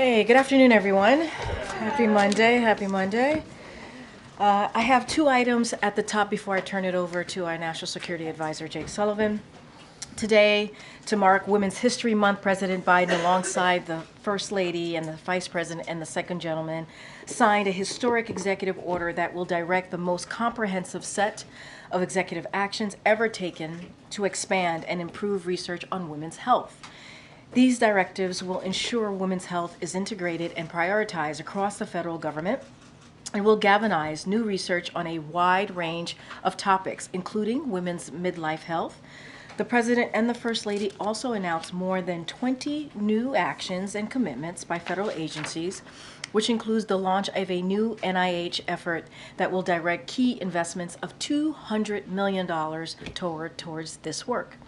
Hey, good afternoon, everyone. Happy Monday, happy Monday. I have two items at the top before I turn it over to our National Security Advisor, Jake Sullivan. Today, to mark Women's History Month, President Biden, alongside the First Lady and the Vice President and the Second Gentleman, signed a historic executive order that will direct the most comprehensive set of executive actions ever taken to expand and improve research on women's health. These directives will ensure women's health is integrated and prioritized across the federal government and will galvanize new research on a wide range of topics, including women's midlife health. The President and the First Lady also announced more than 20 new actions and commitments by federal agencies, which includes the launch of a new NIH effort that will direct key investments of $200 million towards this work.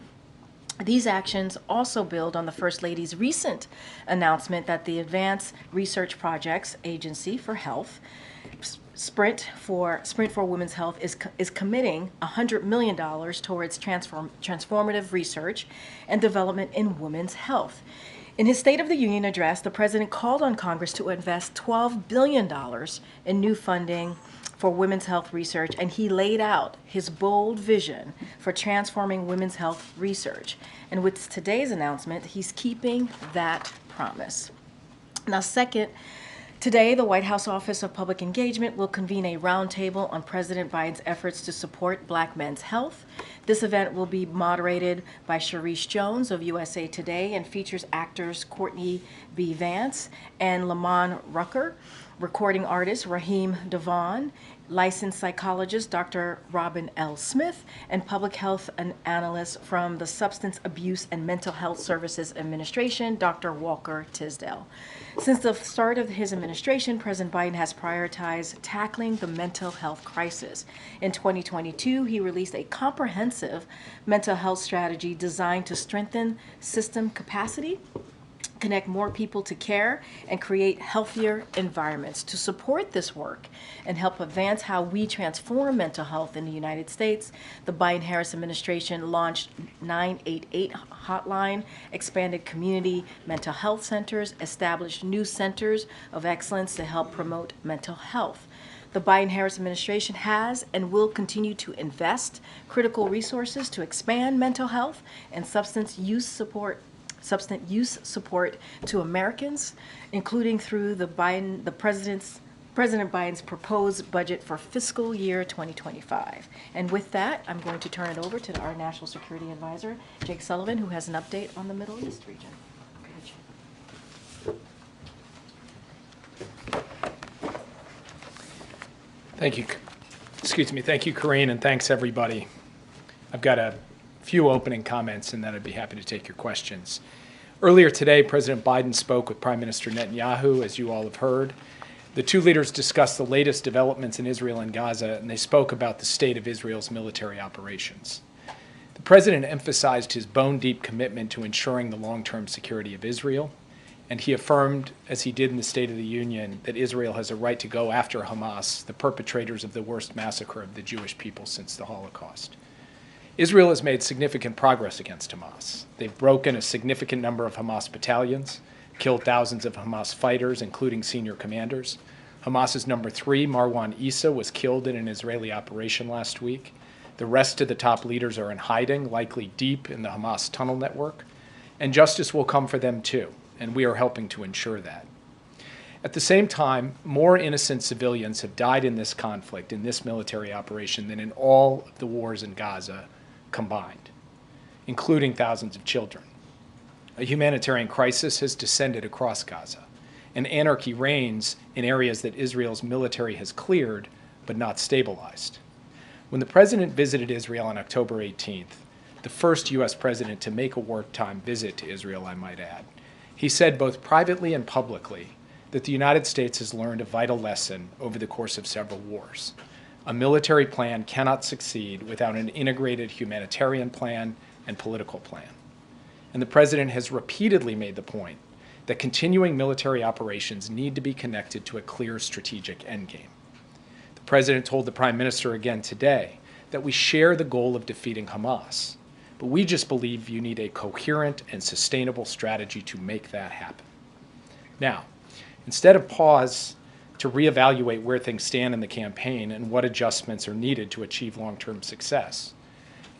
These actions also build on the First Lady's recent announcement that the Advanced Research Projects Agency for Health, Sprint for Women's Health, is committing $100 million towards transformative research and development in women's health. In his State of the Union address, the President called on Congress to invest $12 billion in new funding for women's health research, and he laid out his bold vision for transforming women's health research. And with today's announcement, he's keeping that promise. Now, second, today, the White House Office of Public Engagement will convene a roundtable on President Biden's efforts to support Black men's health. This event will be moderated by Sharice Jones of USA Today and features actors Courtney B. Vance and Lamont Rucker, recording artist Raheem Devon, licensed psychologist Dr. Robin L. Smith, and public health analyst from the Substance Abuse and Mental Health Services Administration, Dr. Walker Tisdale. Since the start of his administration, President Biden has prioritized tackling the mental health crisis. In 2022, he released a comprehensive mental health strategy designed to strengthen system capacity, connect more people to care, and create healthier environments. To support this work and help advance how we transform mental health in the United States, the Biden-Harris administration launched 988 hotline, expanded community mental health centers, established new centers of excellence to help promote mental health. The Biden-Harris administration has and will continue to invest critical resources to expand mental health and substance use support to Americans, including through President Biden's proposed budget for fiscal year 2025. And with that, I'm going to turn it over to our National Security Advisor, Jake Sullivan, who has an update on the Middle East region. Thank you. Thank you, Karine, and thanks, everybody. I've got a few opening comments, and then I'd be happy to take your questions. Earlier today, President Biden spoke with Prime Minister Netanyahu, as you all have heard. The two leaders discussed the latest developments in Israel and Gaza, and they spoke about the state of Israel's military operations. The president emphasized his bone-deep commitment to ensuring the long-term security of Israel, and he affirmed, as he did in the State of the Union, that Israel has a right to go after Hamas, the perpetrators of the worst massacre of the Jewish people since the Holocaust. Israel has made significant progress against Hamas. They've broken a significant number of Hamas battalions, killed thousands of Hamas fighters, including senior commanders. Hamas's number 3, Marwan Issa, was killed in an Israeli operation last week. The rest of the top leaders are in hiding, likely deep in the Hamas tunnel network. And justice will come for them too, and we are helping to ensure that. At the same time, more innocent civilians have died in this conflict, in this military operation, than in all of the wars in Gaza combined, including thousands of children. A humanitarian crisis has descended across Gaza, and anarchy reigns in areas that Israel's military has cleared but not stabilized. When the president visited Israel on October 18th, the first U.S. president to make a wartime visit to Israel, I might add, he said both privately and publicly that the United States has learned a vital lesson over the course of several wars. A military plan cannot succeed without an integrated humanitarian plan and political plan. And the president has repeatedly made the point that continuing military operations need to be connected to a clear strategic endgame. The president told the prime minister again today that we share the goal of defeating Hamas, but we just believe you need a coherent and sustainable strategy to make that happen. Now, Instead of pause to reevaluate where things stand in the campaign and what adjustments are needed to achieve long-term success.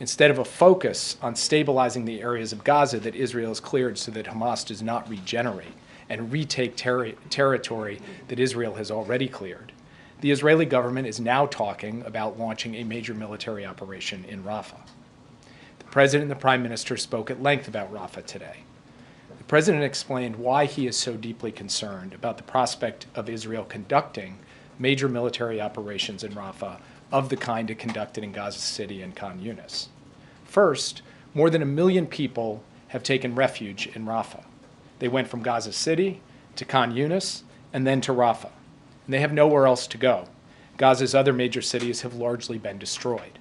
Instead of a focus on stabilizing the areas of Gaza that Israel has cleared so that Hamas does not regenerate and retake territory that Israel has already cleared, the Israeli government is now talking about launching a major military operation in Rafah. The President and the Prime Minister spoke at length about Rafah today. The President explained why he is so deeply concerned about the prospect of Israel conducting major military operations in Rafah of the kind it conducted in Gaza City and Khan Yunis. First, more than 1 million people have taken refuge in Rafah. They went from Gaza City to Khan Yunis and then to Rafah. And they have nowhere else to go. Gaza's other major cities have largely been destroyed.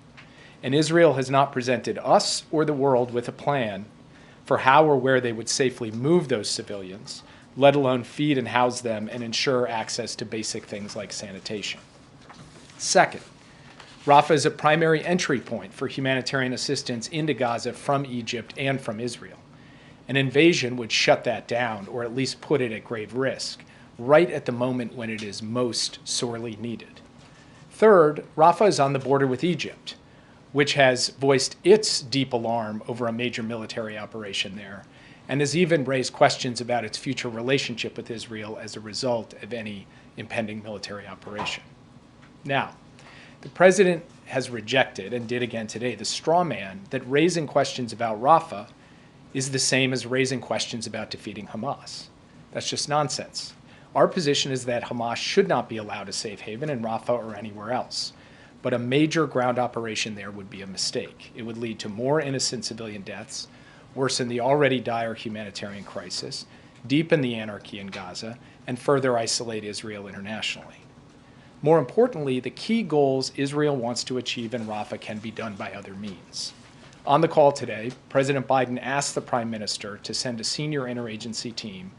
And Israel has not presented us or the world with a plan for how or where they would safely move those civilians, let alone feed and house them and ensure access to basic things like sanitation. Second, Rafah is a primary entry point for humanitarian assistance into Gaza from Egypt and from Israel. An invasion would shut that down, or at least put it at grave risk, right at the moment when it is most sorely needed. Third, Rafah is on the border with Egypt, which has voiced its deep alarm over a major military operation there, and has even raised questions about its future relationship with Israel as a result of any impending military operation. Now, the President has rejected, and did again today, the straw man that raising questions about Rafah is the same as raising questions about defeating Hamas. That's just nonsense. Our position is that Hamas should not be allowed a safe haven in Rafah or anywhere else. But a major ground operation there would be a mistake. It would lead to more innocent civilian deaths, worsen the already dire humanitarian crisis, deepen the anarchy in Gaza, and further isolate Israel internationally. More importantly, the key goals Israel wants to achieve in Rafah can be done by other means. On the call today, President Biden asked the Prime Minister to send a senior interagency team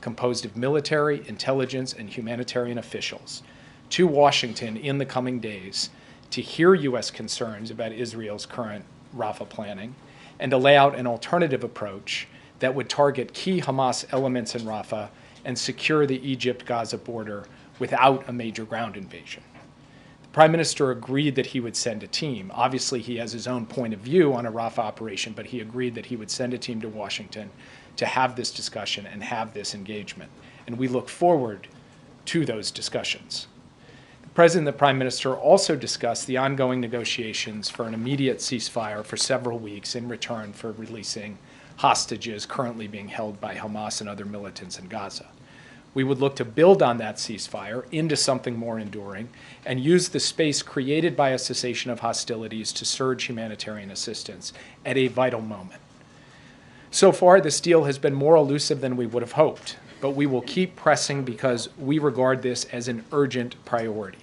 composed of military, intelligence, and humanitarian officials to Washington in the coming days to hear U.S. concerns about Israel's current Rafah planning and to lay out an alternative approach that would target key Hamas elements in Rafah and secure the Egypt-Gaza border without a major ground invasion. The Prime Minister agreed that he would send a team. Obviously, he has his own point of view on a Rafah operation, but he agreed that he would send a team to Washington to have this discussion and have this engagement. And we look forward to those discussions. The President and the Prime Minister also discussed the ongoing negotiations for an immediate ceasefire for several weeks in return for releasing hostages currently being held by Hamas and other militants in Gaza. We would look to build on that ceasefire into something more enduring and use the space created by a cessation of hostilities to surge humanitarian assistance at a vital moment. So far, this deal has been more elusive than we would have hoped, but we will keep pressing because we regard this as an urgent priority.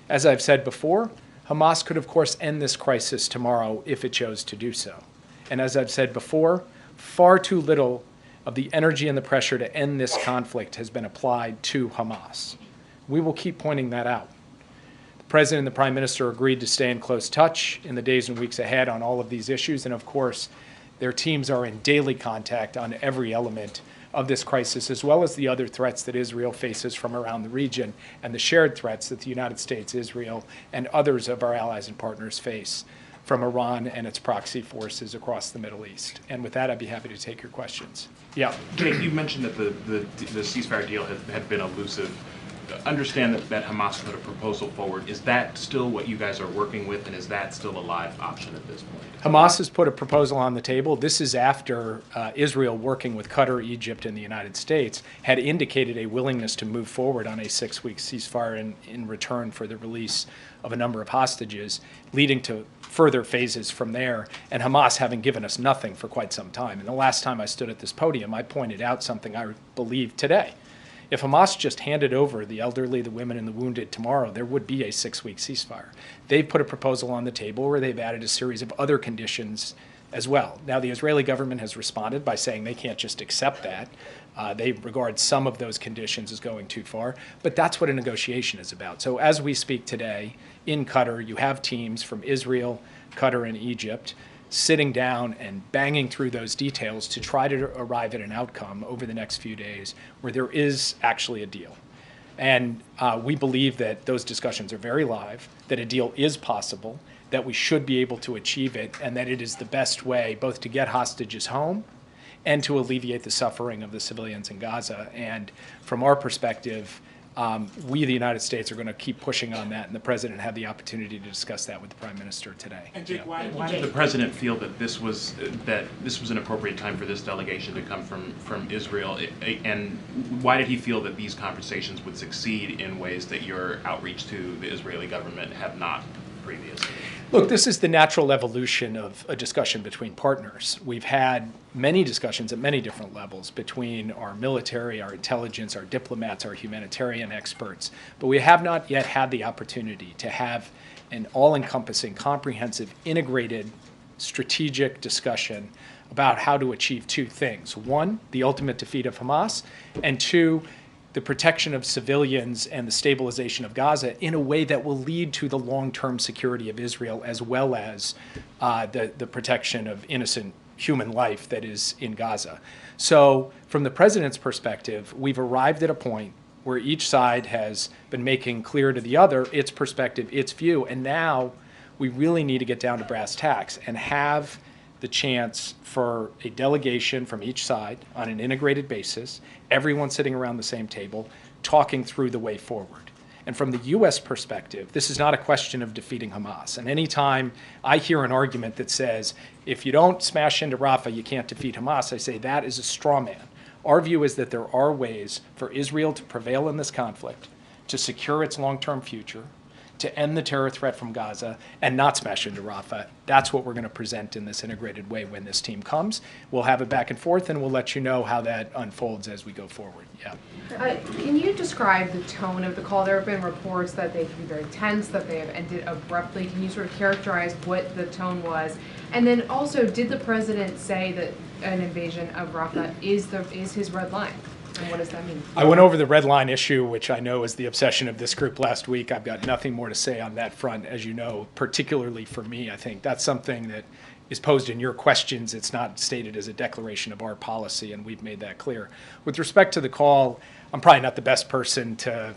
As I've said before, Hamas could, of course, end this crisis tomorrow if it chose to do so. And as I've said before, far too little of the energy and the pressure to end this conflict has been applied to Hamas. We will keep pointing that out. The President and the Prime Minister agreed to stay in close touch in the days and weeks ahead on all of these issues, and of course, their teams are in daily contact on every element of this crisis, as well as the other threats that Israel faces from around the region and the shared threats that the United States, Israel, and others of our allies and partners face from Iran and its proxy forces across the Middle East. And with that, I'd be happy to take your questions. Yeah. Jake, you mentioned that the ceasefire deal had been elusive. Understand that Hamas put a proposal forward. Is that still what you guys are working with, and is that still a live option at this point? Hamas has put a proposal on the table. This is after Israel, working with Qatar, Egypt, and the United States, had indicated a willingness to move forward on a 6-week ceasefire in return for the release of a number of hostages, leading to further phases from there, and Hamas having given us nothing for quite some time. And the last time I stood at this podium, I pointed out something I believe today. If Hamas just handed over the elderly, the women, and the wounded tomorrow, there would be a 6-week ceasefire. They've put a proposal on the table where they've added a series of other conditions as well. Now, the Israeli government has responded by saying they can't just accept that. They regard some of those conditions as going too far, but that's what a negotiation is about. So as we speak today, in Qatar, you have teams from Israel, Qatar, and Egypt sitting down and banging through those details to try to arrive at an outcome over the next few days where there is actually a deal. And we believe that those discussions are very live, that a deal is possible, that we should be able to achieve it, and that it is the best way both to get hostages home and to alleviate the suffering of the civilians in Gaza. And from our perspective, we, the United States, are going to keep pushing on that, and the president had the opportunity to discuss that with the prime minister today. And Jake, why did the president feel that this was an appropriate time for this delegation to come from Israel, and why did he feel that these conversations would succeed in ways that your outreach to the Israeli government have not previously? Look, this is the natural evolution of a discussion between partners. We've had many discussions at many different levels between our military, our intelligence, our diplomats, our humanitarian experts, but we have not yet had the opportunity to have an all-encompassing, comprehensive, integrated, strategic discussion about how to achieve two things. One, the ultimate defeat of Hamas, and two, the protection of civilians and the stabilization of Gaza in a way that will lead to the long-term security of Israel, as well as the protection of innocent human life that is in Gaza. So from the president's perspective, we've arrived at a point where each side has been making clear to the other its perspective, its view, and now we really need to get down to brass tacks and have the chance for a delegation from each side on an integrated basis, everyone sitting around the same table, talking through the way forward. And from the U.S. perspective, this is not a question of defeating Hamas. And anytime I hear an argument that says, if you don't smash into Rafah, you can't defeat Hamas, I say that is a straw man. Our view is that there are ways for Israel to prevail in this conflict, to secure its long-term future, to end the terror threat from Gaza and not smash into Rafah. That's what we're going to present in this integrated way when this team comes. We'll have it back and forth, and we'll let you know how that unfolds as we go forward. Yeah. Can you describe the tone of the call? There have been reports that they can be very tense, that they have ended abruptly. Can you sort of characterize what the tone was? And then also, did the president say that an invasion of Rafah is his red line? And what does that mean? I went over the red line issue, which I know is the obsession of this group last week. I've got nothing more to say on that front, as you know, particularly for me. I think that's something that is posed in your questions. It's not stated as a declaration of our policy, and we've made that clear. With respect to the call, I'm probably not the best person to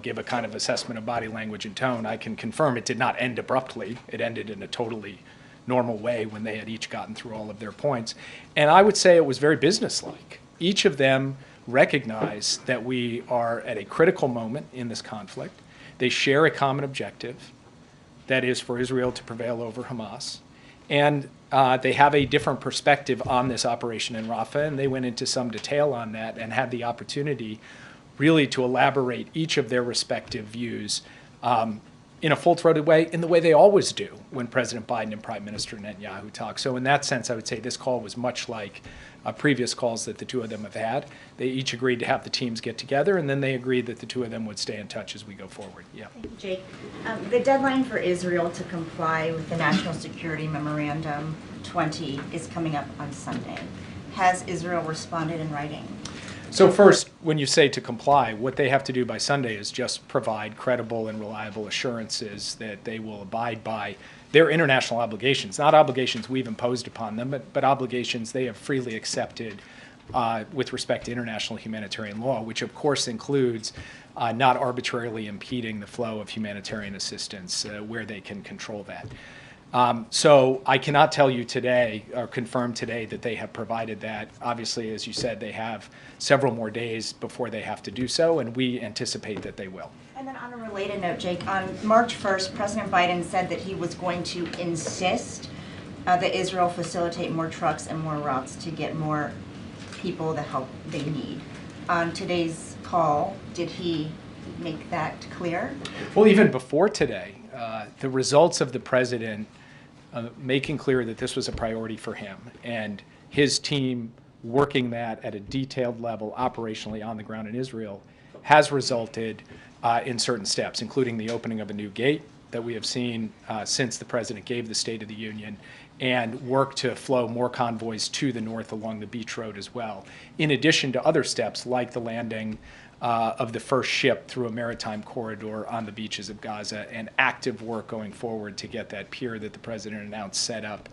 give a kind of assessment of body language and tone. I can confirm it did not end abruptly. It ended in a totally normal way when they had each gotten through all of their points. And I would say it was very businesslike. Each of them recognize that we are at a critical moment in this conflict. They share a common objective, that is for Israel to prevail over Hamas. And they have a different perspective on this operation in Rafah, and they went into some detail on that and had the opportunity really to elaborate each of their respective views in a full-throated way, in the way they always do when President Biden and Prime Minister Netanyahu talk. So in that sense, I would say this call was much like previous calls that the two of them have had. They each agreed to have the teams get together, and then they agreed that the two of them would stay in touch as we go forward. Yeah. Thank you, Jake. The deadline for Israel to comply with the National Security Memorandum 20 is coming up on Sunday. Has Israel responded in writing? So first, when you say to comply, what they have to do by Sunday is just provide credible and reliable assurances that they will abide by their international obligations, not obligations we've imposed upon them, but obligations they have freely accepted with respect to international humanitarian law, which of course includes not arbitrarily impeding the flow of humanitarian assistance where they can control that. So I cannot tell you today or confirm today that they have provided that. Obviously, as you said, they have several more days before they have to do so, and we anticipate that they will. And then on a related note, Jake, on March 1st, President Biden said that he was going to insist that Israel facilitate more trucks and more routes to get more people the help they need. On today's call, did he make that clear? Well, even before today, the results of the president making clear that this was a priority for him and his team working that at a detailed level operationally on the ground in Israel has resulted in certain steps, including the opening of a new gate that we have seen since the president gave the State of the Union, and work to flow more convoys to the north along the beach road as well, in addition to other steps like the landing of the first ship through a maritime corridor on the beaches of Gaza, and active work going forward to get that pier that the president announced set up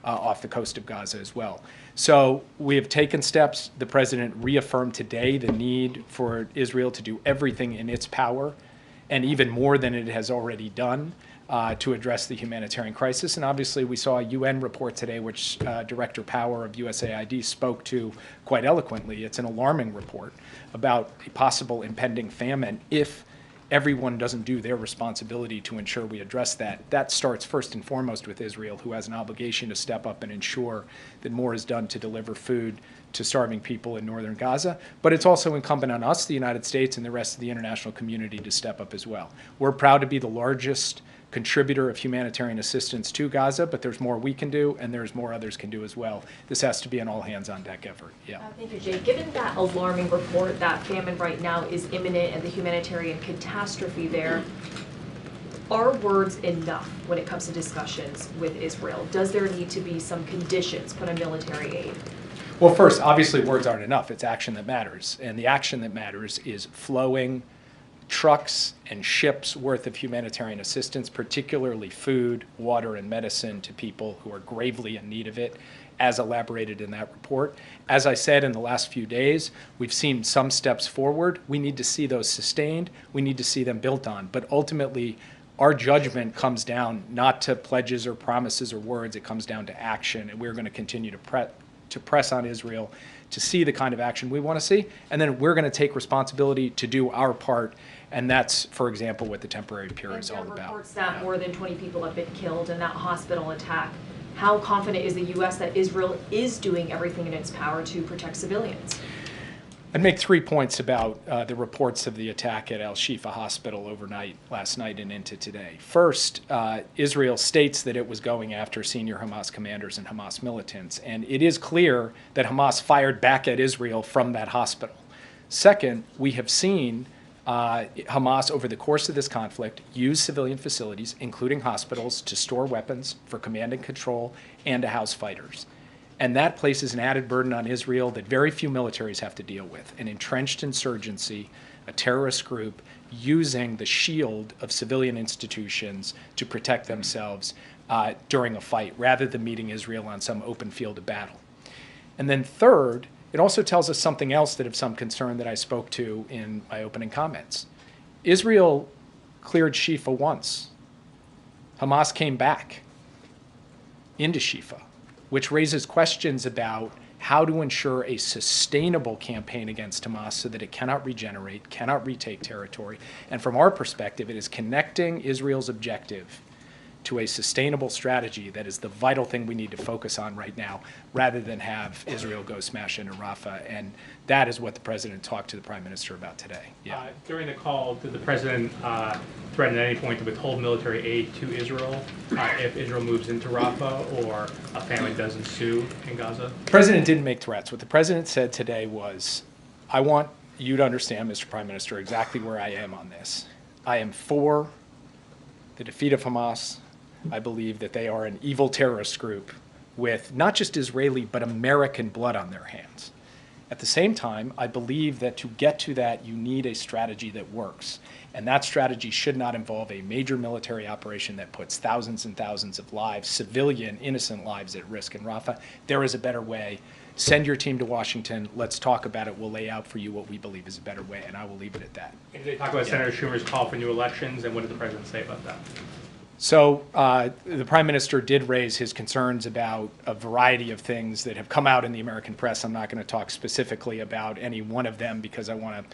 off the coast of Gaza as well. So we have taken steps. The president reaffirmed today the need for Israel to do everything in its power, and even more than it has already done, to address the humanitarian crisis. And obviously we saw a UN report today, which Director Power of USAID spoke to quite eloquently. It's an alarming report about a possible impending famine if everyone doesn't do their responsibility to ensure we address that. That starts first and foremost with Israel, who has an obligation to step up and ensure that more is done to deliver food to starving people in northern Gaza. But it's also incumbent on us, the United States, and the rest of the international community to step up as well. We're proud to be the largest contributor of humanitarian assistance to Gaza, but there's more we can do, and there's more others can do as well. This has to be an all-hands-on-deck effort. Yeah. Thank you, Jay. Given that alarming report that famine right now is imminent and the humanitarian catastrophe there, are words enough when it comes to discussions with Israel? Does there need to be some conditions put on military aid? Well, first, obviously words aren't enough. It's action that matters. And the action that matters is flowing trucks and ships worth of humanitarian assistance, particularly food, water, and medicine to people who are gravely in need of it, as elaborated in that report. As I said, in the last few days, we've seen some steps forward. We need to see those sustained. We need to see them built on. But ultimately, our judgment comes down not to pledges or promises or words. It comes down to action. And we're going to continue to press on Israel to see the kind of action we want to see. And then we're going to take responsibility to do our part. And that's, for example, what the temporary period is all about. Reports that more than 20 people have been killed in that hospital attack. How confident is the U.S. that Israel is doing everything in its power to protect civilians? I'd make 3 points about the reports of the attack at Al-Shifa Hospital overnight, last night and into today. First, Israel states that it was going after senior Hamas commanders and Hamas militants, and it is clear that Hamas fired back at Israel from that hospital. Second, we have seen Hamas, over the course of this conflict, use civilian facilities, including hospitals, to store weapons for command and control and to house fighters. And that places an added burden on Israel that very few militaries have to deal with: an entrenched insurgency, a terrorist group using the shield of civilian institutions to protect themselves during a fight, rather than meeting Israel on some open field of battle. And then third, it also tells us something else that of some concern that I spoke to in my opening comments. Israel cleared Shifa once. Hamas came back into Shifa, which raises questions about how to ensure a sustainable campaign against Hamas so that it cannot regenerate, cannot retake territory. And from our perspective, it is connecting Israel's objective to a sustainable strategy that is the vital thing we need to focus on right now, rather than have Israel go smash into Rafah. And that is what the president talked to the prime minister about today. Yeah. During the call, did the president threaten at any point to withhold military aid to Israel if Israel moves into Rafah or a famine does ensue in Gaza? The president didn't make threats. What the president said today was, I want you to understand, Mr. Prime Minister, exactly where I am on this. I am for the defeat of Hamas. I believe that they are an evil terrorist group with not just Israeli but American blood on their hands. At the same time, I believe that to get to that, you need a strategy that works. And that strategy should not involve a major military operation that puts thousands and thousands of lives, civilian, innocent lives, at risk in Rafah. There is a better way. Send your team to Washington. Let's talk about it. We'll lay out for you what we believe is a better way, and I will leave it at that. And they talk about Senator Schumer's call for new elections, and what did the president say about that? So the prime minister did raise his concerns about a variety of things that have come out in the American press. I'm not going to talk specifically about any one of them because I want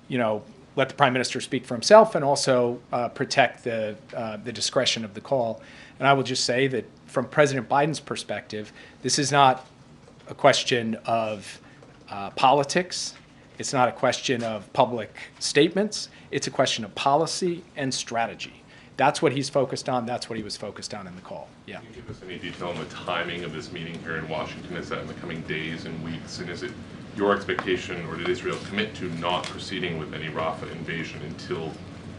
to, let the prime minister speak for himself and also protect the discretion of the call. And I will just say that from President Biden's perspective, this is not a question of politics. It's not a question of public statements. It's a question of policy and strategy. That's what he's focused on. That's what he was focused on in the call. Yeah. Can you give us any detail on the timing of this meeting here in Washington? Is that in the coming days and weeks? And is it your expectation, or did Israel commit to not proceeding with any Rafah invasion until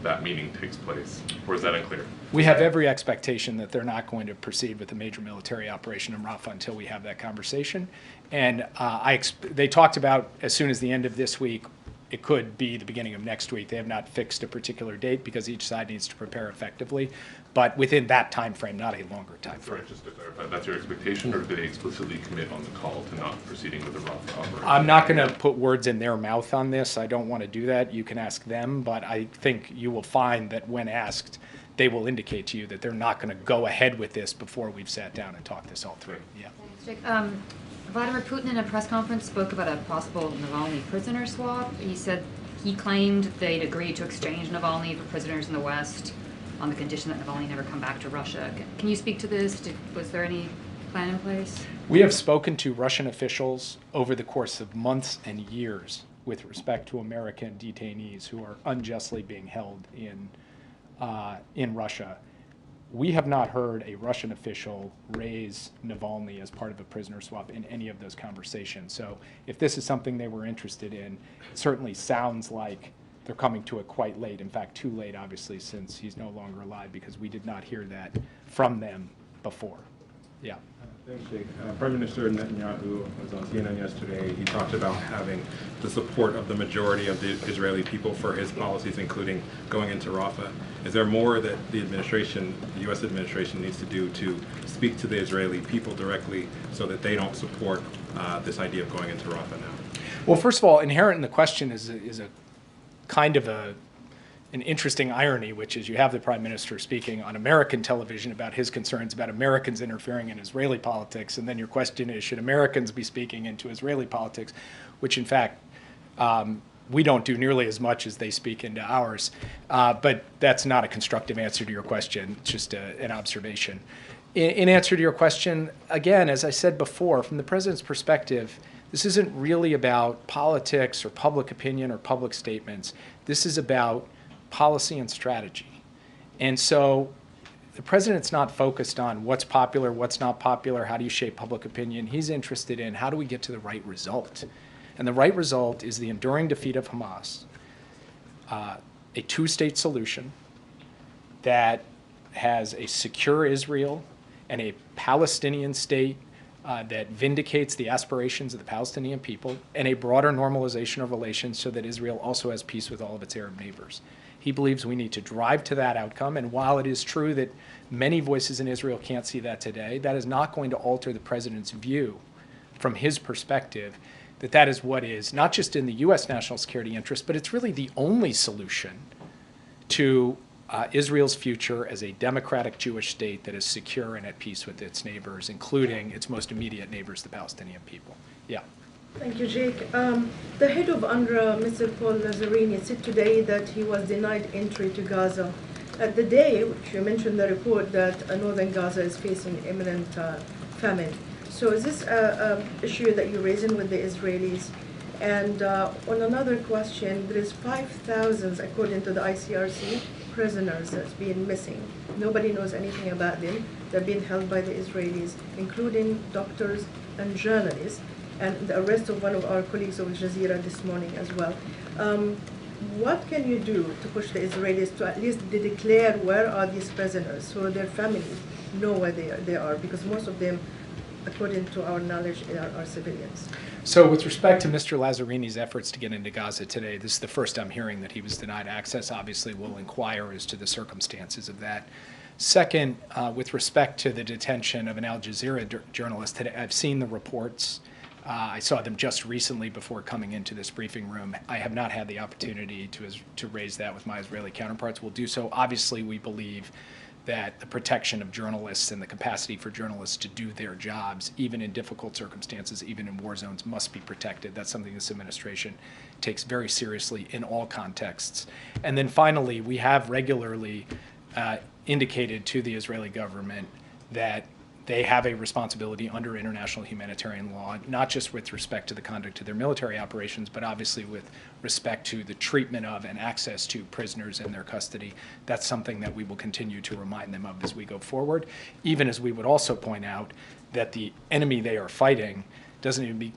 that meeting takes place? Or is that unclear? We have every expectation that they're not going to proceed with a major military operation in Rafah until we have that conversation. And they talked about, as soon as the end of this week, it could be the beginning of next week. They have not fixed a particular date because each side needs to prepare effectively, but within that time frame, not a longer time Sorry, frame. just to clarify, that's your expectation, or did they explicitly commit on the call to not proceeding with the Rafah operation? I'm not going to put words in their mouth on this. I don't want to do that. You can ask them, but I think you will find that when asked, they will indicate to you that they're not going to go ahead with this before we've sat down and talked this all through. Yeah. Vladimir Putin in a press conference spoke about a possible Navalny prisoner swap. He claimed they'd agreed to exchange Navalny for prisoners in the West on the condition that Navalny never come back to Russia. Can you speak to this? Was there any plan in place? We have spoken to Russian officials over the course of months and years with respect to American detainees who are unjustly being held in Russia. We have not heard a Russian official raise Navalny as part of a prisoner swap in any of those conversations. So if this is something they were interested in, it certainly sounds like they're coming to it quite late. In fact, too late, obviously, since he's no longer alive, because we did not hear that from them before. Yeah. Thanks, Jake. Prime Minister Netanyahu was on CNN yesterday. He talked about having the support of the majority of the Israeli people for his policies, including going into Rafah. Is there more that the administration, the U.S. administration, needs to do to speak to the Israeli people directly so that they don't support this idea of going into Rafah now? Well, first of all, inherent in the question is a kind of an interesting irony, which is you have the Prime Minister speaking on American television about his concerns about Americans interfering in Israeli politics, and then your question is, should Americans be speaking into Israeli politics, which in fact we don't do nearly as much as they speak into ours. But that's not a constructive answer to your question, it's just an observation. In answer to your question, again, as I said before, from the President's perspective, this isn't really about politics or public opinion or public statements. This is about policy and strategy. And so the President's not focused on what's popular, what's not popular, how do you shape public opinion. He's interested in how do we get to the right result. And the right result is the enduring defeat of Hamas, a two-state solution that has a secure Israel and a Palestinian state that vindicates the aspirations of the Palestinian people, and a broader normalization of relations so that Israel also has peace with all of its Arab neighbors. He believes we need to drive to that outcome, and while it is true that many voices in Israel can't see that today, that is not going to alter the President's view from his perspective that that is what is not just in the U.S. national security interest, but it's really the only solution to Israel's future as a democratic Jewish state that is secure and at peace with its neighbors, including its most immediate neighbors, the Palestinian people. Yeah. Thank you, Jake. The head of UNRWA, Mr. Paul Lazzarini, said today that he was denied entry to Gaza. The day, which you mentioned the report, that northern Gaza is facing imminent famine. So is this an issue that you're raising with the Israelis? And on another question, there is 5,000, according to the ICRC, prisoners that's been missing. Nobody knows anything about them. They're being held by the Israelis, including doctors and journalists, and the arrest of one of our colleagues of Al Jazeera this morning as well. What can you do to push the Israelis to at least declare where are these prisoners so their families know where they are? Because most of them, according to our knowledge, are civilians. So with respect to Mr. Lazzarini's efforts to get into Gaza today, this is the first I'm hearing that he was denied access. Obviously, we'll inquire as to the circumstances of that. Second, with respect to the detention of an Al Jazeera journalist today, I've seen the reports. I saw them just recently before coming into this briefing room. I have not had the opportunity to raise that with my Israeli counterparts. We'll do so. Obviously, we believe that the protection of journalists and the capacity for journalists to do their jobs, even in difficult circumstances, even in war zones, must be protected. That's something this administration takes very seriously in all contexts. And then finally, we have regularly indicated to the Israeli government that they have a responsibility under international humanitarian law, not just with respect to the conduct of their military operations, but obviously with respect to the treatment of and access to prisoners in their custody. That's something that we will continue to remind them of as we go forward, even as we would also point out that the enemy they are fighting doesn't even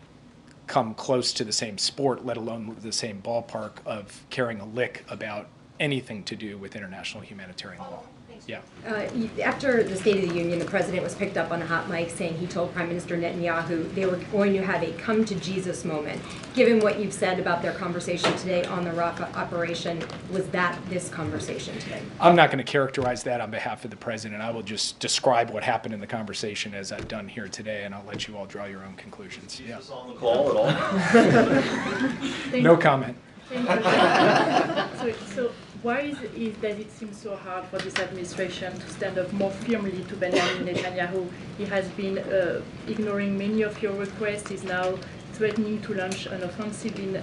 come close to the same sport, let alone the same ballpark of caring a lick about anything to do with international humanitarian law. Yeah. After the State of the Union, the president was picked up on a hot mic saying he told Prime Minister Netanyahu they were going to have a come to Jesus moment. Given what you've said about their conversation today on the Rafah operation, was that this conversation today? I'm not going to characterize that on behalf of the president. I will just describe what happened in the conversation as I've done here today, and I'll let you all draw your own conclusions. Yeah. On the call at all? No comment. So why is it that it seems so hard for this administration to stand up more firmly to Benjamin Netanyahu? He has been ignoring many of your requests. He's now threatening to launch an offensive in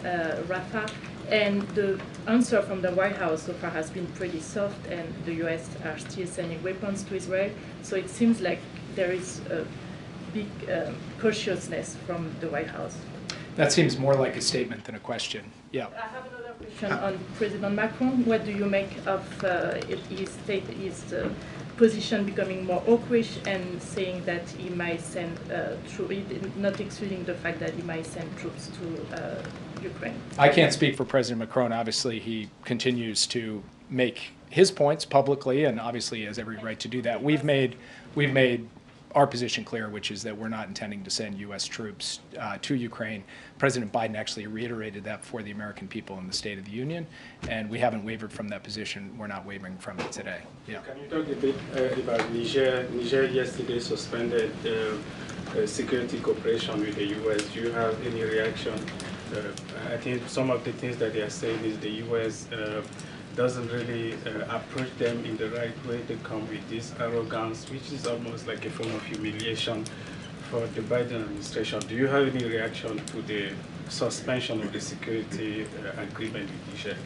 Rafah. And the answer from the White House so far has been pretty soft, and the US are still sending weapons to Israel. So it seems like there is a big cautiousness from the White House. That seems more like a statement than a question. Yeah. I have another question on President Macron. What do you make of his position becoming more hawkish and saying that he might send troops, not excluding the fact that he might send troops to Ukraine? I can't speak for President Macron. Obviously, he continues to make his points publicly, and obviously he has every right to do that. We've made our position clear, which is that we're not intending to send U.S. troops to Ukraine. President Biden actually reiterated that before the American people in the State of the Union, and we haven't wavered from that position. We're not wavering from it today. Yeah. Can you talk a bit about Niger? Niger yesterday suspended security cooperation with the U.S. Do you have any reaction? I think some of the things that they are saying is the U.S. Doesn't really approach them in the right way. They come with this arrogance, which is almost like a form of humiliation for the Biden administration. Do you have any reaction to the suspension of the security agreement with Niger?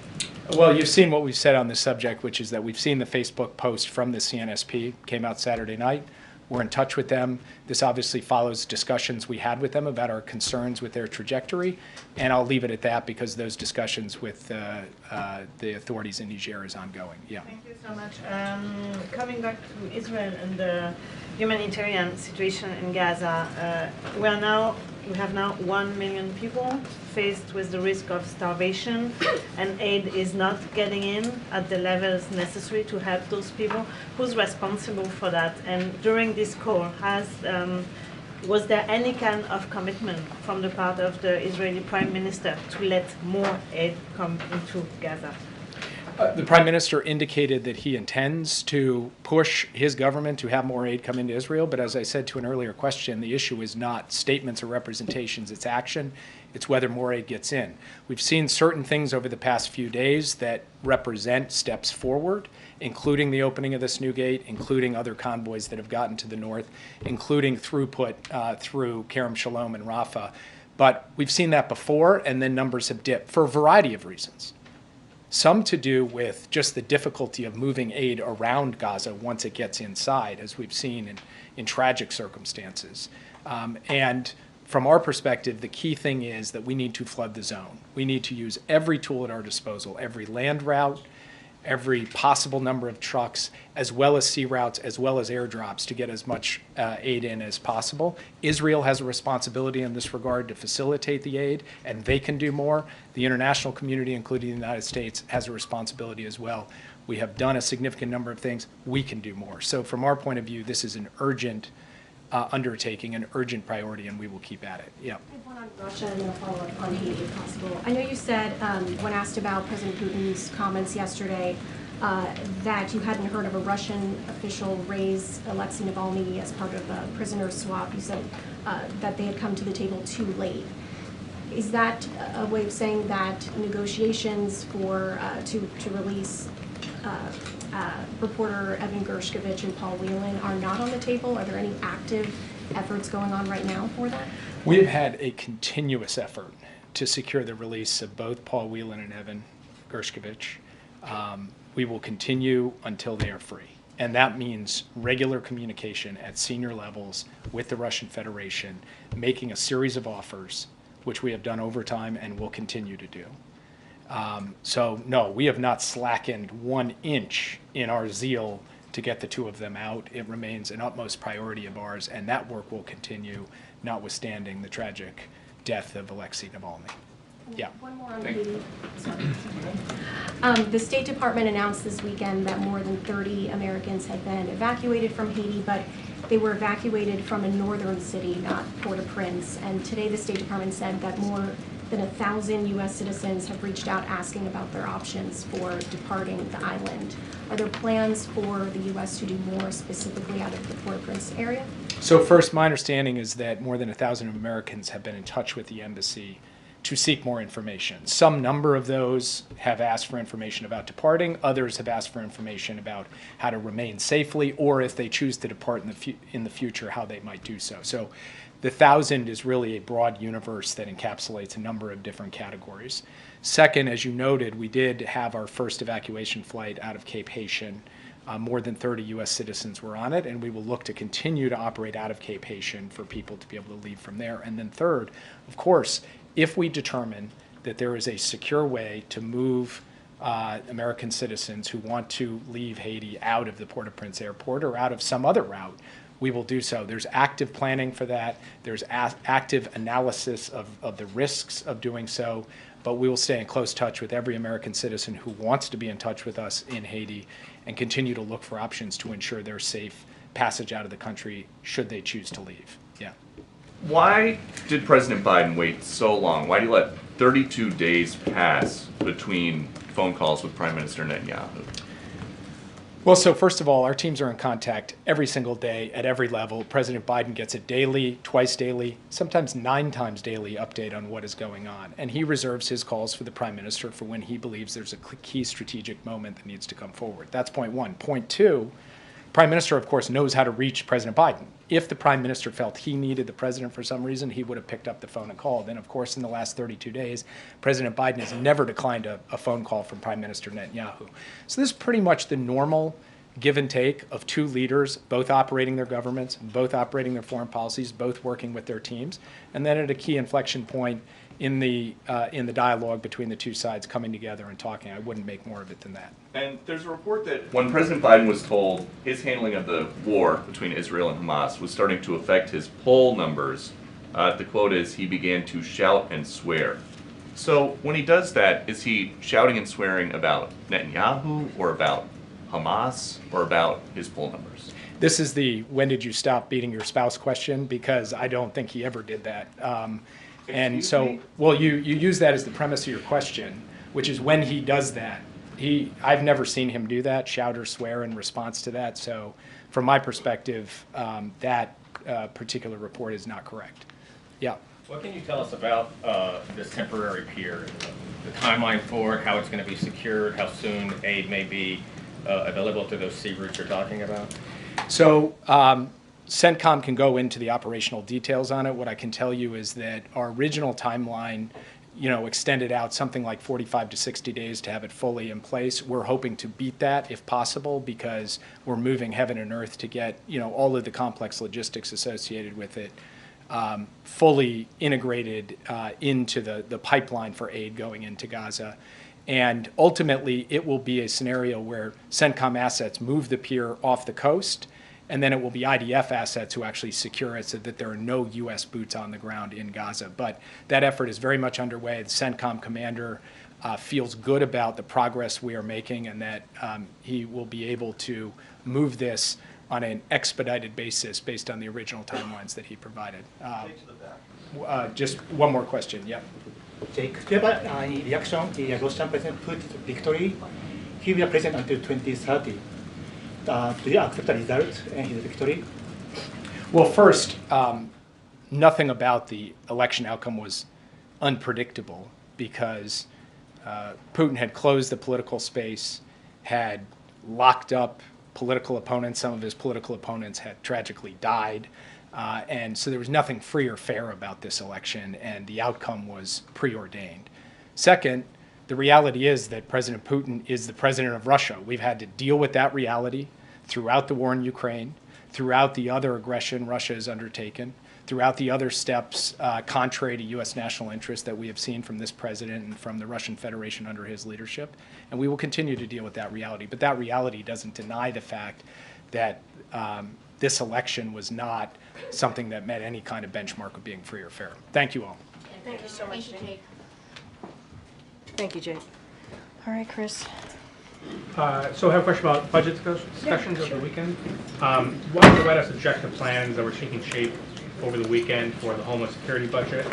Well, you've seen what we've said on this subject, which is that we've seen the Facebook post from the CNSP, came out Saturday night. We're in touch with them. This obviously follows discussions we had with them about our concerns with their trajectory, and I'll leave it at that because those discussions with the authorities in Niger is ongoing. Yeah. Thank you so much. Coming back to Israel and the humanitarian situation in Gaza, we have now 1 million people faced with the risk of starvation, and aid is not getting in at the levels necessary to help those people. Who's responsible for that? And during this call, was there any kind of commitment from the part of the Israeli Prime Minister to let more aid come into Gaza? The Prime Minister indicated that he intends to push his government to have more aid come into Israel, but as I said to an earlier question, the issue is not statements or representations, it's action. It's whether more aid gets in. We've seen certain things over the past few days that represent steps forward, including the opening of this new gate, including other convoys that have gotten to the north, including throughput through Kerem Shalom and Rafah. But we've seen that before, and then numbers have dipped for a variety of reasons. Some to do with just the difficulty of moving aid around Gaza once it gets inside, as we've seen in tragic circumstances. And from our perspective, the key thing is that we need to flood the zone. We need to use every tool at our disposal, every land route, every possible number of trucks, as well as sea routes, as well as airdrops to get as much aid in as possible. Israel has a responsibility in this regard to facilitate the aid, and they can do more. The international community, including the United States, has a responsibility as well. We have done a significant number of things. We can do more. So from our point of view, this is an urgent undertaking, an urgent priority, and we will keep at it. Yeah. I have one on Russia and then a follow-up on Haiti, if possible. I know you said, when asked about President Putin's comments yesterday, that you hadn't heard of a Russian official raise Alexei Navalny as part of a prisoner swap. You said that they had come to the table too late. Is that a way of saying that negotiations for to release reporter Evan Gershkovich and Paul Whelan are not on the table? Are there any active efforts going on right now for that? We have had a continuous effort to secure the release of both Paul Whelan and Evan Gershkovich. We will continue until they are free. And that means regular communication at senior levels with the Russian Federation, making a series of offers, which we have done over time and will continue to do. So no, we have not slackened 1 inch in our zeal to get the two of them out. It remains an utmost priority of ours, and that work will continue, notwithstanding the tragic death of Alexei Navalny. Yeah. One more on Haiti. Sorry. The State Department announced this weekend that more than 30 Americans had been evacuated from Haiti, but they were evacuated from a northern city, not Port-au-Prince. And today the State Department said that more than 1,000 U.S. citizens have reached out asking about their options for departing the island. Are there plans for the U.S. to do more specifically out of the Port-au-Prince area? So first, my understanding is that more than 1,000 Americans have been in touch with the embassy to seek more information. Some number of those have asked for information about departing. Others have asked for information about how to remain safely, or if they choose to depart in the future, how they might do so. So the 1,000 is really a broad universe that encapsulates a number of different categories. Second, as you noted, we did have our first evacuation flight out of Cape Haitian. More than 30 U.S. citizens were on it, and we will look to continue to operate out of Cape Haitian for people to be able to leave from there. And then third, of course, if we determine that there is a secure way to move American citizens who want to leave Haiti out of the Port-au-Prince airport or out of some other route, we will do so. There's active planning for that. There's active analysis of the risks of doing so. But we will stay in close touch with every American citizen who wants to be in touch with us in Haiti and continue to look for options to ensure their safe passage out of the country should they choose to leave. Yeah. Why did President Biden wait so long? Why did he let 32 days pass between phone calls with Prime Minister Netanyahu? Well, so first of all, our teams are in contact every single day at every level. President Biden gets a daily, twice daily, sometimes 9 times daily update on what is going on. And he reserves his calls for the Prime Minister for when he believes there's a key strategic moment that needs to come forward. That's point one. Point two, Prime Minister, of course, knows how to reach President Biden. If the Prime Minister felt he needed the President for some reason, he would have picked up the phone and called. And of course, in the last 32 days, President Biden has never declined a phone call from Prime Minister Netanyahu. So this is pretty much the normal give and take of two leaders, both operating their governments, both operating their foreign policies, both working with their teams. And then at a key inflection point in the dialogue between the two sides coming together and talking. I wouldn't make more of it than that. And there's a report that when President Biden was told his handling of the war between Israel and Hamas was starting to affect his poll numbers, the quote is, he began to shout and swear. So when he does that, is he shouting and swearing about Netanyahu or about Hamas or about his poll numbers? This is the when did you stop beating your spouse question, because I don't think he ever did that. And so, well, you use that as the premise of your question, which is when he does that. I've never seen him do that, shout or swear in response to that. So from my perspective, that particular report is not correct. Yeah. What can you tell us about this temporary pier, the timeline for it, how it's going to be secured, how soon aid may be available to those sea routes you're talking about? So CENTCOM can go into the operational details on it. What I can tell you is that our original timeline, extended out something like 45 to 60 days to have it fully in place. We're hoping to beat that if possible, because we're moving heaven and earth to get, all of the complex logistics associated with it fully integrated into the pipeline for aid going into Gaza. And ultimately, it will be a scenario where CENTCOM assets move the pier off the coast, and then it will be IDF assets who actually secure it so that there are no U.S. boots on the ground in Gaza. But that effort is very much underway. The CENTCOM commander feels good about the progress we are making, and that he will be able to move this on an expedited basis based on the original timelines that he provided. Just one more question, yeah. Jake, do you have any reaction to the Russian President Putin's victory? He will be president until 2030. Do you accept the result and his victory? Well, first, nothing about the election outcome was unpredictable, because Putin had closed the political space, had locked up political opponents. Some of his political opponents had tragically died. And so there was nothing free or fair about this election, and the outcome was preordained. Second, the reality is that President Putin is the president of Russia. We've had to deal with that reality throughout the war in Ukraine, throughout the other aggression Russia has undertaken, throughout the other steps contrary to U.S. national interest that we have seen from this president and from the Russian Federation under his leadership. And we will continue to deal with that reality. But that reality doesn't deny the fact that this election was not something that met any kind of benchmark of being free or fair. Thank you all. Thank you so much, Jake. Thank you, Jake. All right, Chris. So I have a question about budget discussions over the weekend. Why did the White House object to plans that were taking shape over the weekend for the Homeland Security budget?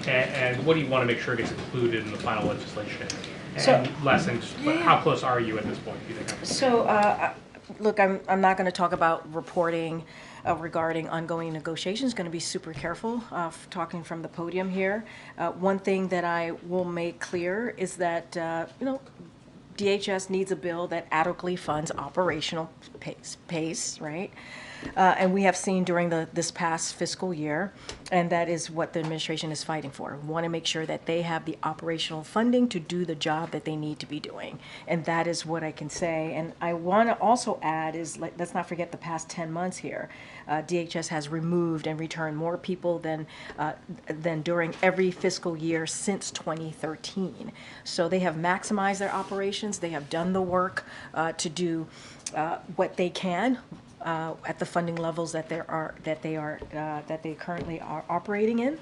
And what do you want to make sure gets included in the final legislation? And lessons, how close are you at this point, do you think? So, look, I'm not going to talk about reporting regarding ongoing negotiations. Going to be super careful talking from the podium here. One thing that I will make clear is that, DHS needs a bill that adequately funds operational pace, right? And we have seen during this past fiscal year, and that is what the administration is fighting for. We want to make sure that they have the operational funding to do the job that they need to be doing. And that is what I can say. And I want to also add is, let's not forget the past 10 months here. DHS has removed and returned more people than during every fiscal year since 2013. So they have maximized their operations. They have done the work to do what they can at the funding levels that they currently are operating in.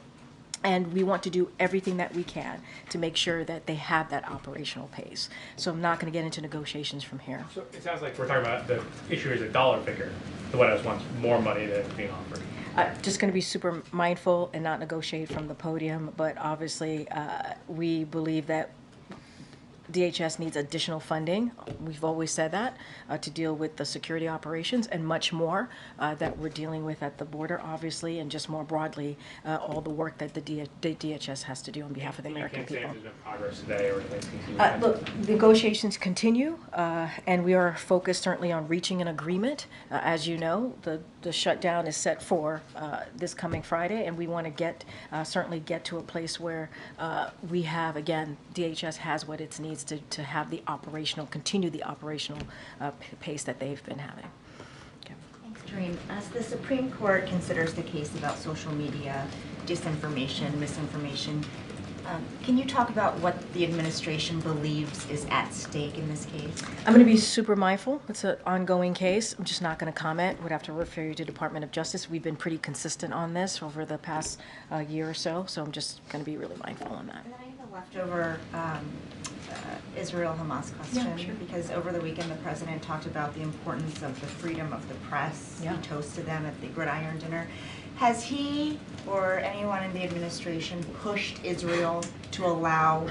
And we want to do everything that we can to make sure that they have that operational pace. So I'm not going to get into negotiations from here. So it sounds like we're talking about the issue is a dollar figure. The White House wants more money than is being offered. Just going to be super mindful and not negotiate from the podium. But obviously, we believe that DHS needs additional funding. We've always said that to deal with the security operations and much more that we're dealing with at the border, obviously, and just more broadly, all the work that the DHS has to do on behalf of the American people. You can't say there's been progress today or anything. Look, negotiations continue, and we are focused certainly on reaching an agreement. As you know, the shutdown is set for this coming Friday, and we want to certainly get to a place where we have, again, DHS has what it needs to have continue the operational pace that they've been having. Okay. Thanks, Karine. As the Supreme Court considers the case about social media, disinformation, misinformation, can you talk about what the administration believes is at stake in this case? I'm going to be super mindful. It's an ongoing case. I'm just not going to comment. Would have to refer you to Department of Justice. We've been pretty consistent on this over the past year or so, so I'm just going to be really mindful on that. And then I have a leftover Israel-Hamas question, Yeah, sure. because over the weekend the president talked about the importance of the freedom of the press. Yeah. He toasted them at the Gridiron dinner. Has he or anyone in the administration pushed Israel to allow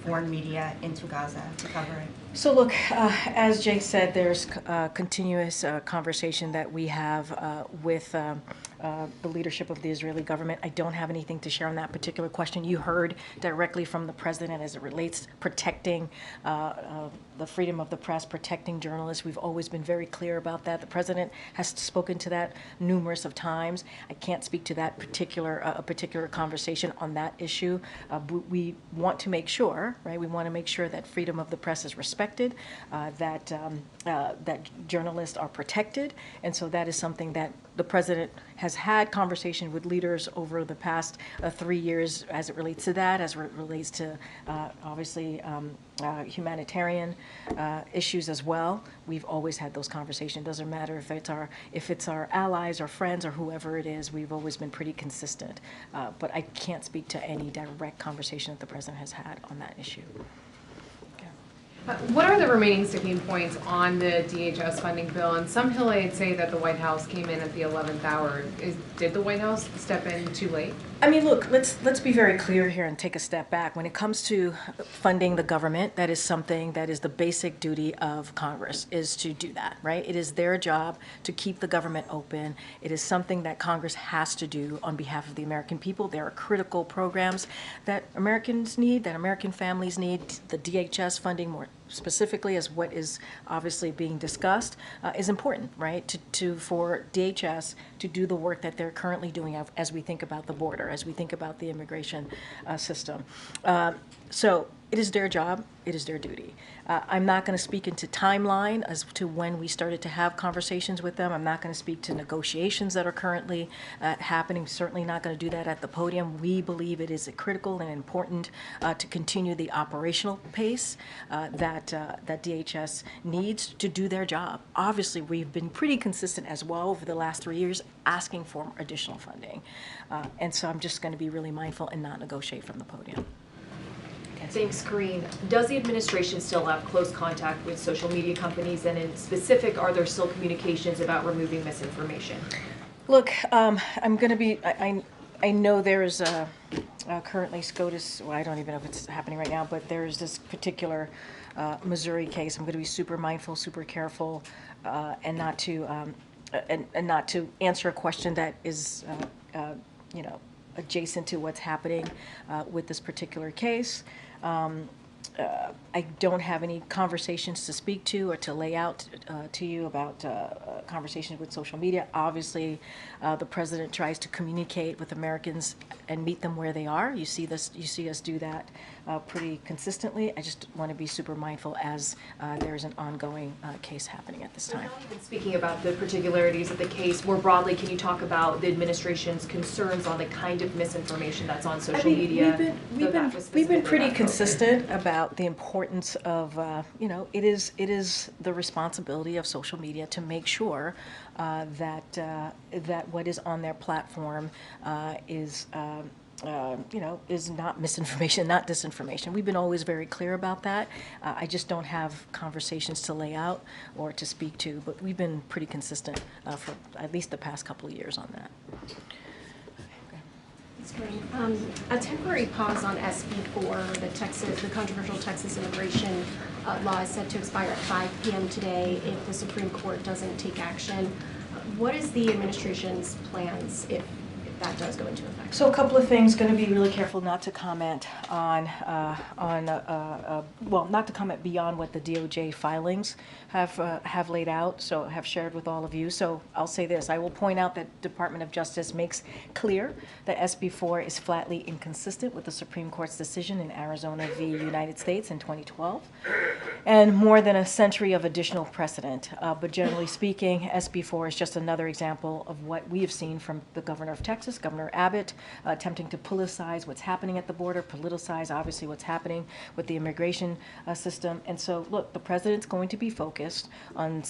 foreign media into Gaza to cover it? So look, as Jake said, there's continuous conversation that we have with the leadership of the Israeli government. I don't have anything to share on that particular question. You heard directly from the president as it relates protecting the freedom of the press, protecting journalists. We've always been very clear about that. The president has spoken to that numerous of times. I can't speak to that particular conversation on that issue. We want to make sure, right? We want to make sure that freedom of the press is respected, that journalists are protected, and so that is something that the president has had conversation with leaders over the past 3 years as it relates to that, as it relates to obviously humanitarian issues as well. We've always had those conversations. It doesn't matter if it's our allies or friends or whoever it is. We've always been pretty consistent. But I can't speak to any direct conversation that the president has had on that issue. What are the remaining sticking points on the DHS funding bill? And some Hillaids say that the White House came in at the 11th hour. Did the White House step in too late? I mean, look, let's be very clear here and take a step back. When it comes to funding the government, that is something that is the basic duty of Congress, is to do that, right? It is their job to keep the government open. It is something that Congress has to do on behalf of the American people. There are critical programs that Americans need, that American families need. The DHS funding, more specifically, as what is obviously being discussed, is important, right? For DHS to do the work that they're currently doing as we think about the border, as we think about the immigration system. So it is their job, it is their duty. I'm not going to speak into timeline as to when we started to have conversations with them. I'm not going to speak to negotiations that are currently happening. Certainly not going to do that at the podium. We believe it is critical and important to continue the operational pace that DHS needs to do their job. Obviously, we've been pretty consistent as well over the last 3 years asking for additional funding. And so I'm just going to be really mindful and not negotiate from the podium. Thanks, Karine. Does the administration still have close contact with social media companies, and in specific, are there still communications about removing misinformation? Look, I'm going to be, I know there is currently SCOTUS, well, I don't even know if it's happening right now, but there's this particular Missouri case. I'm going to be super mindful, super careful, and not to answer a question that is, you know, adjacent to what's happening with this particular case. I don't have any conversations to speak to or to lay out to you about conversations with social media. Obviously, the president tries to communicate with Americans and meet them where they are. You see this. You see us do that pretty consistently. I just want to be super mindful as there's an ongoing case happening at this time. Speaking about the particularities of the case, more broadly, can you talk about the administration's concerns on the kind of misinformation that's on social media? We've been pretty consistent about the importance of, you know, it is the responsibility of social media to make sure that what is on their platform is. You know, is not misinformation, not disinformation. We've been always very clear about that. I just don't have conversations to lay out or to speak to, but we've been pretty consistent for at least the past couple of years on that. That's great. A temporary pause on SB4, the controversial Texas immigration law, is set to expire at 5 p.m. today if the Supreme Court doesn't take action. What is the administration's plans if that does go into effect? So a couple of things. Going to be really careful not to comment on well, not to comment beyond what the DOJ filings have laid out. So have shared with all of you. So I'll say this: I will point out that Department of Justice makes clear that SB4 is flatly inconsistent with the Supreme Court's decision in Arizona v. United States in 2012, and more than a century of additional precedent. But generally speaking, SB4 is just another example of what we have seen from the governor of Texas, Governor Abbott, attempting to politicize what's happening at the border, politicize obviously what's happening with the immigration system. And so, look, the president's going to be focused on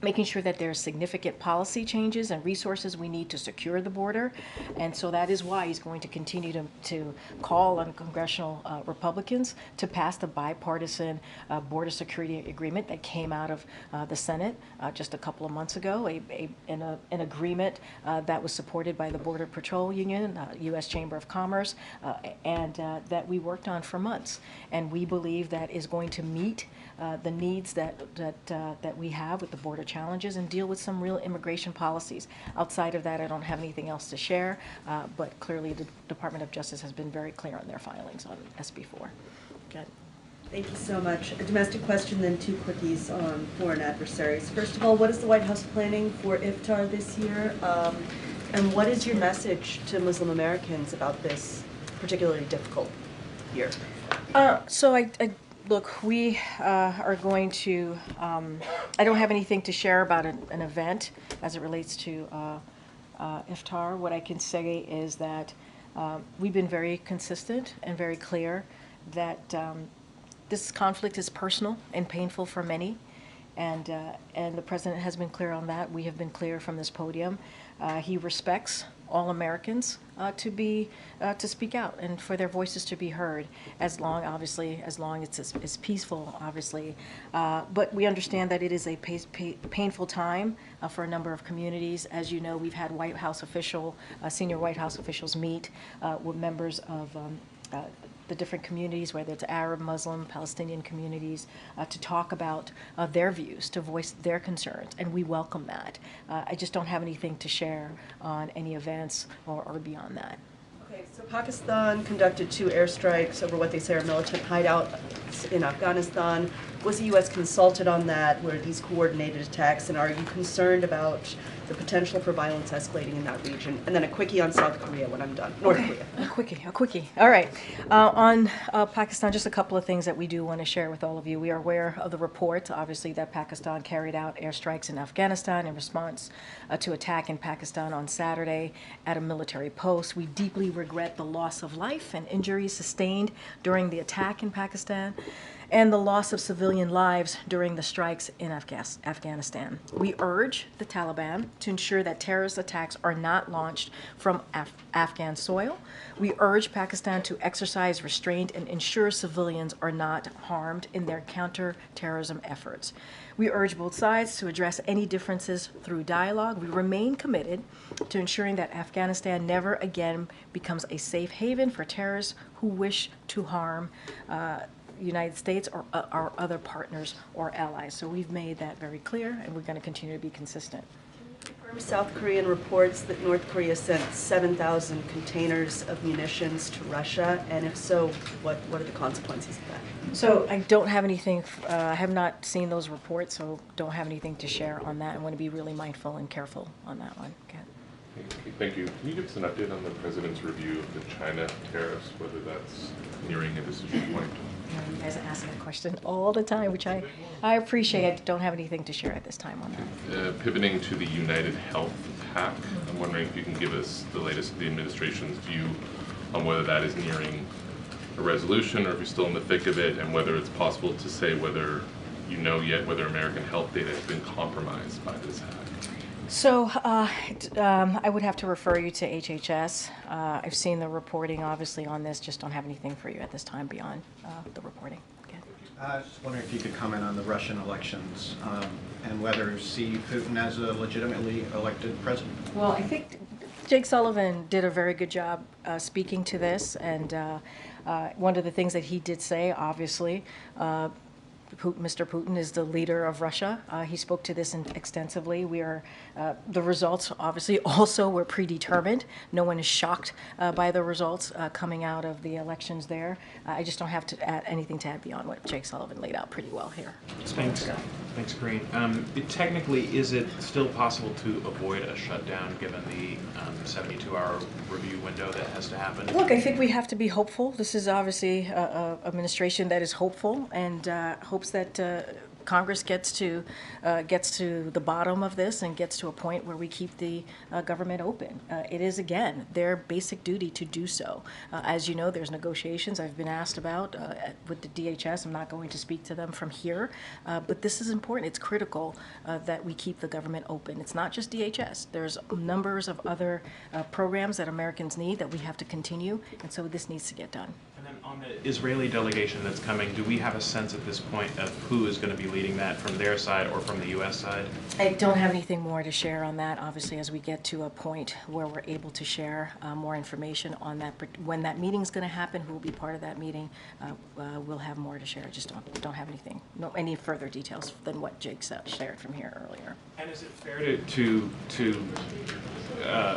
making sure that there's significant policy changes and resources we need to secure the border. And so that is why he's going to continue to call on congressional Republicans to pass the bipartisan border security agreement that came out of the Senate just a couple of months ago, an agreement that was supported by the Border Patrol Union, U.S. Chamber of Commerce, and that we worked on for months. And we believe that is going to meet the needs that we have with the border challenges and deal with some real immigration policies. Outside of that, I don't have anything else to share, but clearly the Department of Justice has been very clear on their filings on SB4. Good. Thank you so much. A domestic question, then two quickies on foreign adversaries. First of all, what is the White House planning for Iftar this year? And what is your message to Muslim Americans about this particularly difficult year? So look, we are going to, I don't have anything to share about an event as it relates to Iftar. What I can say is that we've been very consistent and very clear that this conflict is personal and painful for many, and the president has been clear on that. We have been clear from this podium. He respects all Americans to speak out and for their voices to be heard, as long as it's peaceful, obviously. But we understand that it is a painful time for a number of communities. As you know, we've had senior White House officials meet with members of the different communities, whether it's Arab, Muslim, Palestinian communities, to talk about their views, to voice their concerns, and we welcome that. I just don't have anything to share on any events or beyond that. Okay, so Pakistan conducted 2 airstrikes over what they say are militant hideouts in Afghanistan. Was the U.S. consulted on that? Were these coordinated attacks? And are you concerned about the potential for violence escalating in that region? And then a quickie on South Korea when I'm done. North Korea. A quickie. All right. On Pakistan, just a couple of things that we do want to share with all of you. We are aware of the report, obviously, that Pakistan carried out airstrikes in Afghanistan in response to attack in Pakistan on Saturday at a military post. We deeply regret the loss of life and injuries sustained during the attack in Pakistan. and the loss of civilian lives during the strikes in Afghanistan. We urge the Taliban to ensure that terrorist attacks are not launched from Afghan soil. We urge Pakistan to exercise restraint and ensure civilians are not harmed in their counter-terrorism efforts. We urge both sides to address any differences through dialogue. We remain committed to ensuring that Afghanistan never again becomes a safe haven for terrorists who wish to harm the United States or our other partners or allies. So we've made that very clear, and we're going to continue to be consistent. South Korean reports that North Korea sent 7,000 containers of munitions to Russia, and if so, what are the consequences of that? So I don't have anything, I have not seen those reports, so don't have anything to share on that. I want to be really mindful and careful on that one. Okay. Thank you. Can you give us an update on the president's review of the China tariffs, whether that's nearing a decision point? You guys ask that question all the time, which I appreciate. I don't have anything to share at this time on that. Pivoting to the United Health hack, I'm wondering if you can give us the latest of the administration's view on whether that is nearing a resolution or if you're still in the thick of it, and whether it's possible to say whether you know yet whether American health data has been compromised by this hack. So I would have to refer you to HHS. I've seen the reporting, obviously, on this. Just don't have anything for you at this time beyond the reporting. Okay. I was just wondering if you could comment on the Russian elections and whether you see Putin as a legitimately elected president. Well, I think Jake Sullivan did a very good job speaking to this, and one of the things that he did say, obviously, Mr. Putin is the leader of Russia. He spoke to this extensively. The results, obviously, also were predetermined. No one is shocked by the results coming out of the elections there. I just don't have to add anything to add beyond what Jake Sullivan laid out pretty well here. Thanks, Karine. Technically, is it still possible to avoid a shutdown given the 72-hour review window that has to happen? Look, I think we have to be hopeful. This is obviously an administration that is hopeful and hopes that Congress gets to the bottom of this and gets to a point where we keep the government open. It is, again, their basic duty to do so. As you know, there's negotiations I've been asked about with the DHS. I'm not going to speak to them from here, but this is important. It's critical that we keep the government open. It's not just DHS. There's numbers of other programs that Americans need that we have to continue, and so this needs to get done. And then on the Israeli delegation that's coming, do we have a sense at this point of who is going to be leading that from their side or from the U.S. side? I don't have anything more to share on that. Obviously, as we get to a point where we're able to share more information on that, when that meeting is going to happen, who will be part of that meeting, we'll have more to share. I just don't have anything, any further details than what Jake shared from here earlier. And is it fair to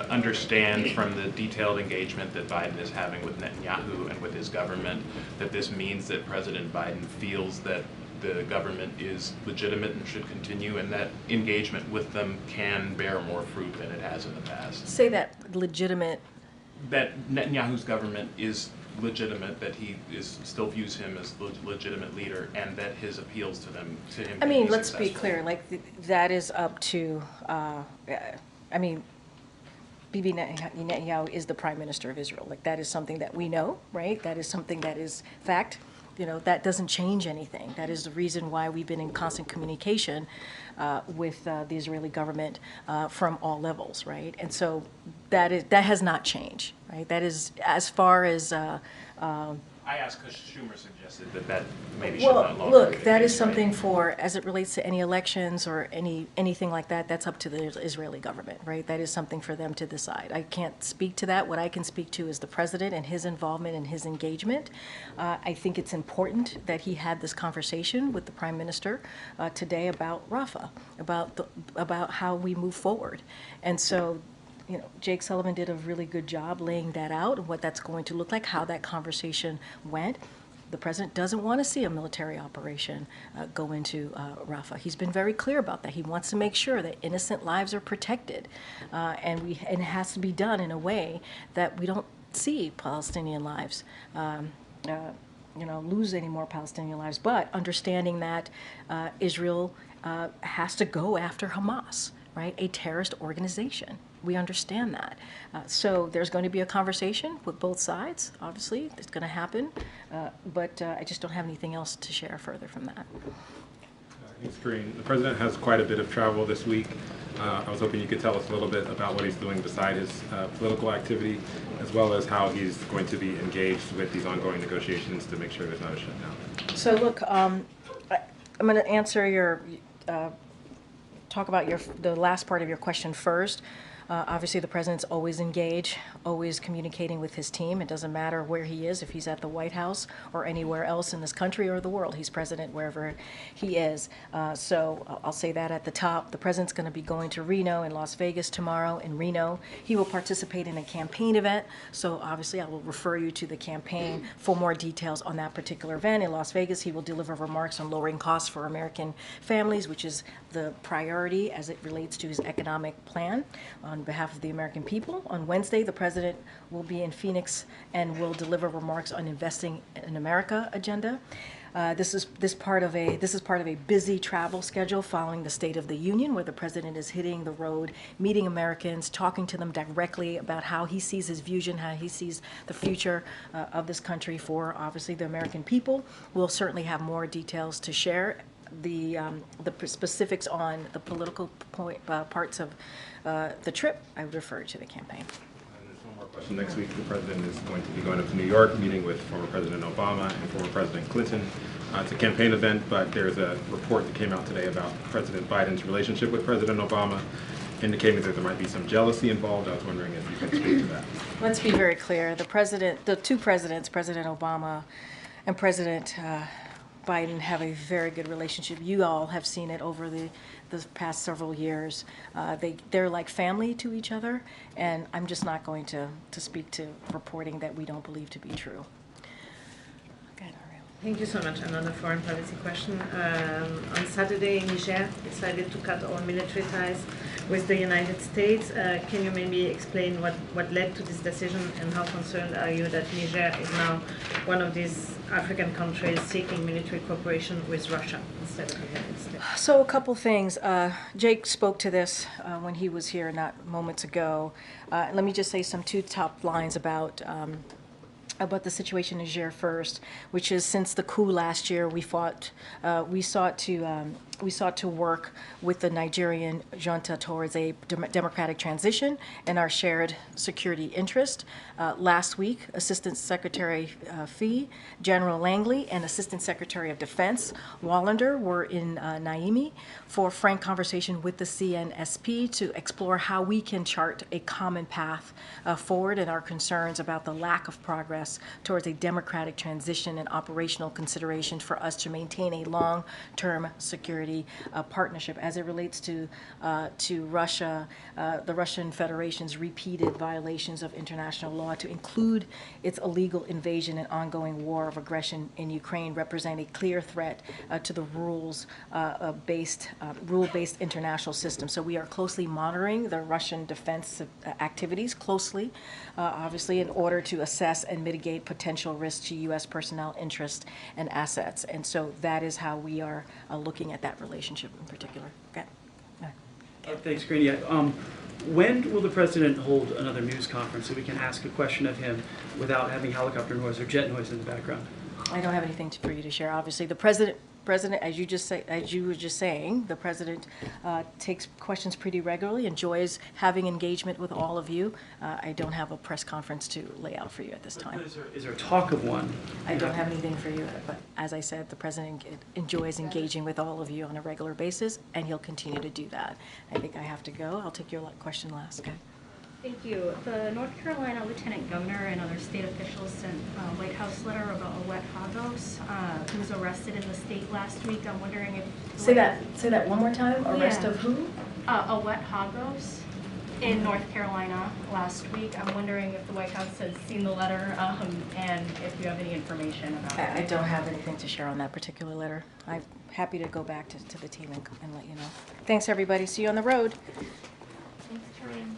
understand from the detailed engagement that Biden is having with Netanyahu and with his government that this means that President Biden feels that the government is legitimate and should continue, and that engagement with them can bear more fruit than it has in the past? Say that legitimate. That Netanyahu's government is legitimate, that he still views him as the legitimate leader, and that his appeals to him. I mean, let's be clear. Like that is up to. Bibi Netanyahu is the Prime Minister of Israel. Like that is something that we know, right? That is something that is fact. That doesn't change anything. That is the reason why we've been in constant communication with the Israeli government from all levels, right? And so that has not changed, right? That is as far as. I asked because Schumer suggested that maybe should not longer. Look, that is something for, as it relates to any elections or anything like that, that's up to the Israeli government, right? That is something for them to decide. I can't speak to that. What I can speak to is the president and his involvement and his engagement. I think it's important that he had this conversation with the prime minister today about Rafah, about how we move forward. And so, Jake Sullivan did a really good job laying that out, what that's going to look like, how that conversation went. The president doesn't want to see a military operation go into Rafah. He's been very clear about that. He wants to make sure that innocent lives are protected, and it has to be done in a way that we don't see Palestinian lives lose any more Palestinian lives, but understanding that Israel has to go after Hamas, right? A terrorist organization. We understand that. So there's going to be a conversation with both sides, obviously. It's going to happen. But I just don't have anything else to share further from that. Thanks, Karine. The president has quite a bit of travel this week. I was hoping you could tell us a little bit about what he's doing beside his political activity, as well as how he's going to be engaged with these ongoing negotiations to make sure there's not a shutdown. So look, I'm going to answer your, talk about the last part of your question first. Obviously, the president's always engaged, always communicating with his team. It doesn't matter where he is, if he's at the White House or anywhere else in this country or the world. He's president wherever he is. So I'll say that at the top. The president's going to be going to Reno and Las Vegas tomorrow. In Reno, he will participate in a campaign event. So obviously, I will refer you to the campaign for more details on that particular event. In Las Vegas, he will deliver remarks on lowering costs for American families, which is the priority as it relates to his economic plan on behalf of the American people. On Wednesday, the president will be in Phoenix and will deliver remarks on investing in America agenda. This is part of a busy travel schedule following the State of the Union, where the president is hitting the road, meeting Americans, talking to them directly about how he sees his vision, how he sees the future of this country for obviously the American people. We'll certainly have more details to share. The specifics on the political parts of the trip, I would refer to the campaign. And there's one more question. Next week, the president is going to be going up to New York, meeting with former President Obama and former President Clinton. It's a campaign event, but there's a report that came out today about President Biden's relationship with President Obama, indicating that there might be some jealousy involved. I was wondering if you could speak to that. Let's be very clear. The two presidents, President Obama and President Biden, have a very good relationship. You all have seen it over the past several years. They're like family to each other, and I'm just not going to speak to reporting that we don't believe to be true. Thank you so much. Another foreign policy question. On Saturday, Niger decided to cut all military ties with the United States. Can you maybe explain what led to this decision, and how concerned are you that Niger is now one of these African countries seeking military cooperation with Russia instead of the United States? So a couple things. Jake spoke to this when he was here not moments ago. Let me just say two top lines about the situation in Niger first, which is since the coup last year, we sought to work with the Nigerian junta towards a democratic transition and our shared security interest. Last week, Assistant Secretary Fee, General Langley, and Assistant Secretary of Defense Wallander were in Niamey for frank conversation with the CNSP to explore how we can chart a common path forward and our concerns about the lack of progress towards a democratic transition and operational considerations for us to maintain a long-term security partnership as it relates to Russia, the Russian Federation's repeated violations of international law, to include its illegal invasion and ongoing war of aggression in Ukraine, represent a clear threat to the rule-based international system. So we are closely monitoring the Russian defense activities closely, obviously, in order to assess and mitigate potential risks to U.S. personnel, interests, and assets. And so that is how we are looking at that relationship in particular. Okay. Thanks, Karine. When will the president hold another news conference so we can ask a question of him without having helicopter noise or jet noise in the background? I don't have anything for you to share. Obviously, the president, as you were just saying, the president takes questions pretty regularly, enjoys having engagement with all of you. I don't have a press conference to lay out for you at this time. Is there talk of one? I don't have anything for you, but as I said, the president enjoys engaging with all of you on a regular basis, and he'll continue to do that. I think I have to go. I'll take your question last. Okay. Thank you. The North Carolina Lieutenant Governor and other state officials sent a White House letter about Owet Hagos, who was arrested in the state last week. I'm wondering if... Say that one more time. Arrest of who? Owet Hagos in North Carolina last week. I'm wondering if the White House has seen the letter and if you have any information about it. I don't have anything to share on that particular letter. I'm happy to go back to the team and let you know. Thanks, everybody. See you on the road. Thanks, Karine.